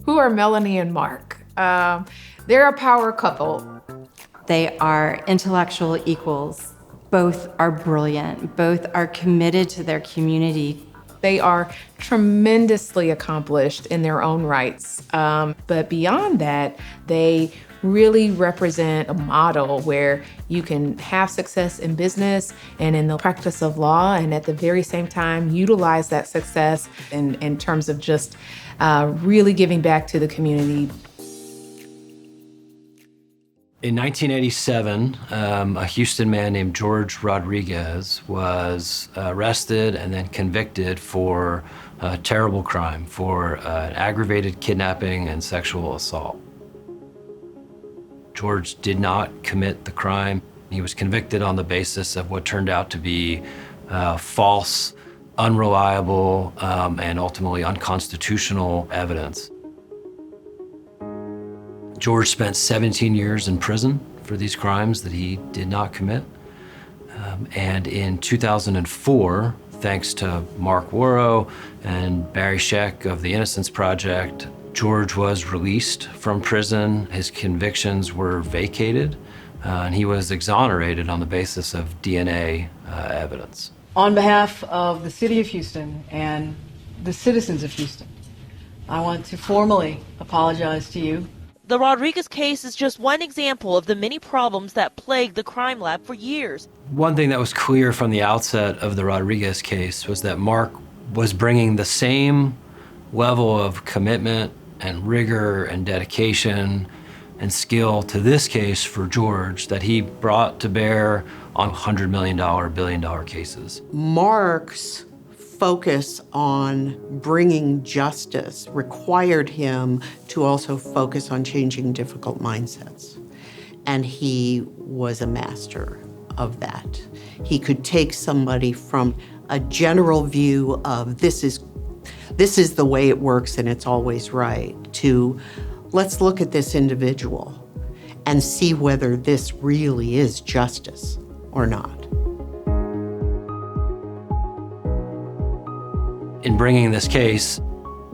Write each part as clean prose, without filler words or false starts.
Who are Melanie and Mark? They're a power couple. They are intellectual equals. Both are brilliant. Both are committed to their community. They are tremendously accomplished in their own rights. But beyond that, they really represent a model where you can have success in business and in the practice of law, and at the very same time, utilize that success in terms of just really giving back to the community. In 1987, a Houston man named George Rodriguez was arrested and then convicted for a terrible crime, for aggravated kidnapping and sexual assault. George did not commit the crime. He was convicted on the basis of what turned out to be false, unreliable, and ultimately unconstitutional evidence. George spent 17 years in prison for these crimes that he did not commit. And in 2004, thanks to Mark Wawro and Barry Scheck of the Innocence Project, George was released from prison. His convictions were vacated, and he was exonerated on the basis of DNA evidence. On behalf of the City of Houston and the citizens of Houston, I want to formally apologize to you. The Rodriguez case is just one example of the many problems that plagued the crime lab for years. One thing that was clear from the outset of the Rodriguez case was that Mark was bringing the same level of commitment and rigor and dedication and skill to this case for George that he brought to bear on $100 million, billion-dollar cases. Mark's focus on bringing justice required him to also focus on changing difficult mindsets. And he was a master of that. He could take somebody from a general view of this is the way it works and it's always right, to let's look at this individual and see whether this really is justice or not. In bringing this case,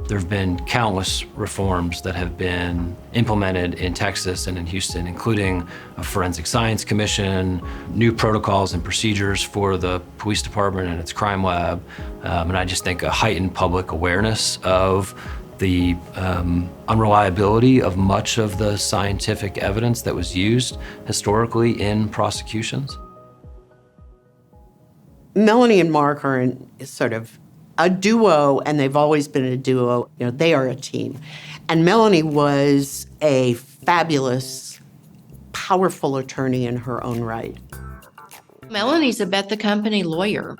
there have been countless reforms that have been implemented in Texas and in Houston, including a forensic science commission, new protocols and procedures for the police department and its crime lab, and I just think a heightened public awareness of the unreliability of much of the scientific evidence that was used historically in prosecutions. Melanie and Mark are in sort of a duo, and they've always been a duo. You know, they are a team. And Melanie was a fabulous, powerful attorney in her own right. Melanie's a bet the company lawyer.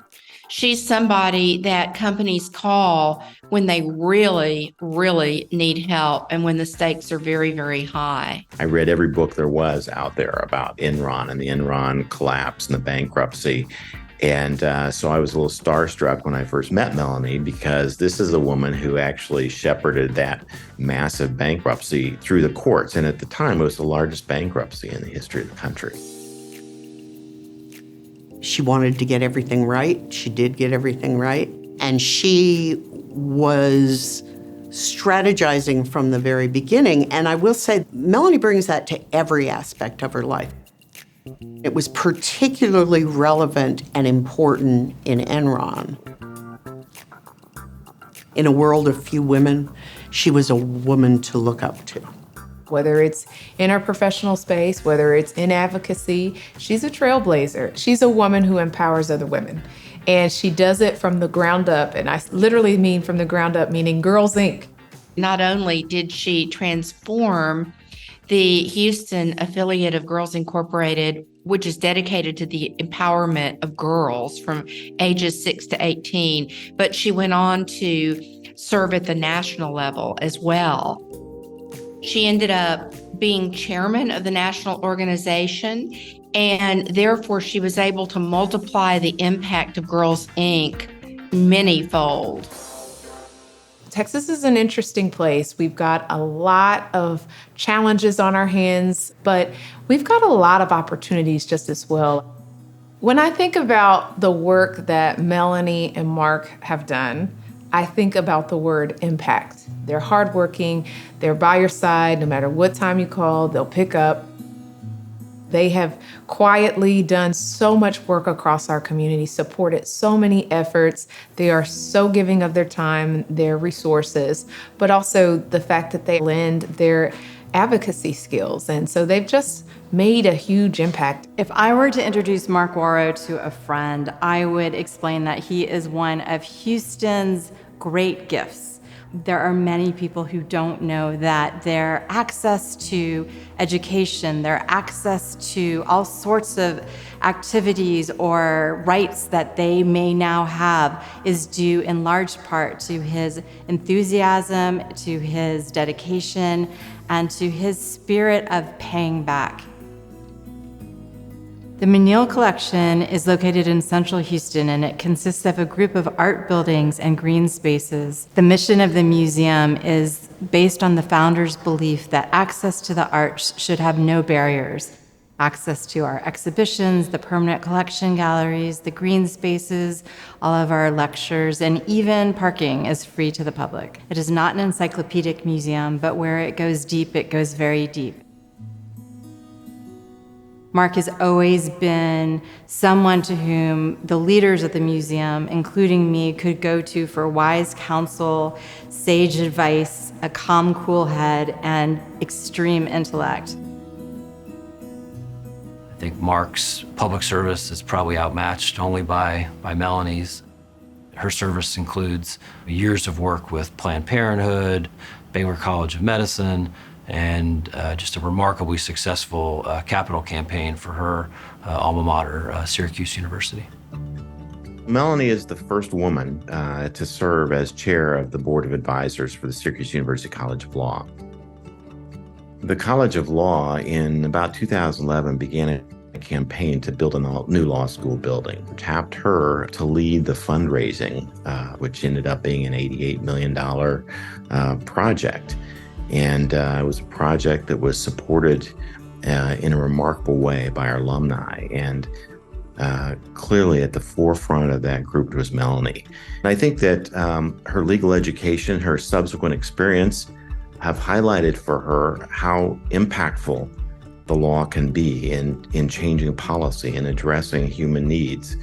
She's somebody that companies call when they really, really need help and when the stakes are very, very high. I read every book there was out there about Enron and the Enron collapse and the bankruptcy. And so I was a little starstruck when I first met Melanie, because this is a woman who actually shepherded that massive bankruptcy through the courts. And at the time, it was the largest bankruptcy in the history of the country. She wanted to get everything right. She did get everything right. And she was strategizing from the very beginning. And I will say, Melanie brings that to every aspect of her life. It was particularly relevant and important in Enron. In a world of few women, she was a woman to look up to. Whether it's in her professional space, whether it's in advocacy, she's a trailblazer. She's a woman who empowers other women. And she does it from the ground up. And I literally mean from the ground up, meaning Girls Inc. Not only did she transform the Houston affiliate of Girls Incorporated, which is dedicated to the empowerment of girls from ages 6 to 18, but she went on to serve at the national level as well. She ended up being chairman of the national organization, and therefore she was able to multiply the impact of Girls Inc. many-fold. Texas is an interesting place. We've got a lot of challenges on our hands, but we've got a lot of opportunities just as well. When I think about the work that Melanie and Mark have done, I think about the word impact. They're hardworking, they're by your side, no matter what time you call, they'll pick up. They have quietly done so much work across our community, supported so many efforts. They are so giving of their time, their resources, but also the fact that they lend their advocacy skills. And so they've just made a huge impact. If I were to introduce Mark Wawro to a friend, I would explain that he is one of Houston's great gifts. There are many people who don't know that their access to education, their access to all sorts of activities or rights that they may now have is due in large part to his enthusiasm, to his dedication, and to his spirit of paying back. The Menil Collection is located in central Houston, and it consists of a group of art buildings and green spaces. The mission of the museum is based on the founder's belief that access to the arts should have no barriers. Access to our exhibitions, the permanent collection galleries, the green spaces, all of our lectures, and even parking is free to the public. It is not an encyclopedic museum, but where it goes deep, it goes very deep. Mark has always been someone to whom the leaders of the museum, including me, could go to for wise counsel, sage advice, a calm, cool head, and extreme intellect. I think Mark's public service is probably outmatched only by Melanie's. Her service includes years of work with Planned Parenthood, Baylor College of Medicine, and just a remarkably successful capital campaign for her alma mater, Syracuse University. Melanie is the first woman to serve as chair of the Board of Advisors for the Syracuse University College of Law. The College of Law in about 2011 began a campaign to build a new law school building, tapped her to lead the fundraising, which ended up being an $88 million project. And it was a project that was supported in a remarkable way by our alumni. And clearly at the forefront of that group was Melanie. And I think that her legal education, her subsequent experience have highlighted for her how impactful the law can be in changing policy and addressing human needs,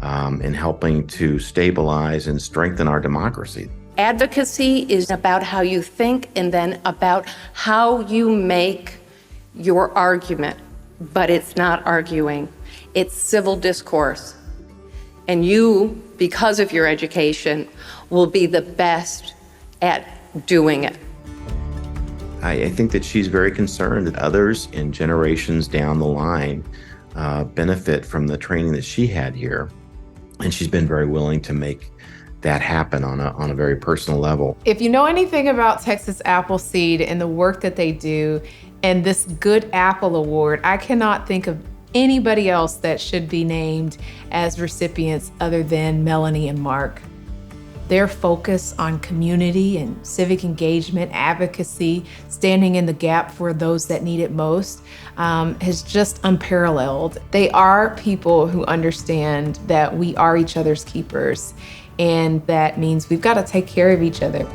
and helping to stabilize and strengthen our democracy. Advocacy is about how you think and then about how you make your argument, but it's not arguing. It's civil discourse. And you, because of your education, will be the best at doing it. I think that she's very concerned that others in generations down the line benefit from the training that she had here. And she's been very willing to make that happen on a very personal level. If you know anything about Texas Appleseed and the work that they do and this Good Apple Award, I cannot think of anybody else that should be named as recipients other than Melanie and Mark. Their focus on community and civic engagement, advocacy, standing in the gap for those that need it most, is just unparalleled. They are people who understand that we are each other's keepers, and that means we've got to take care of each other.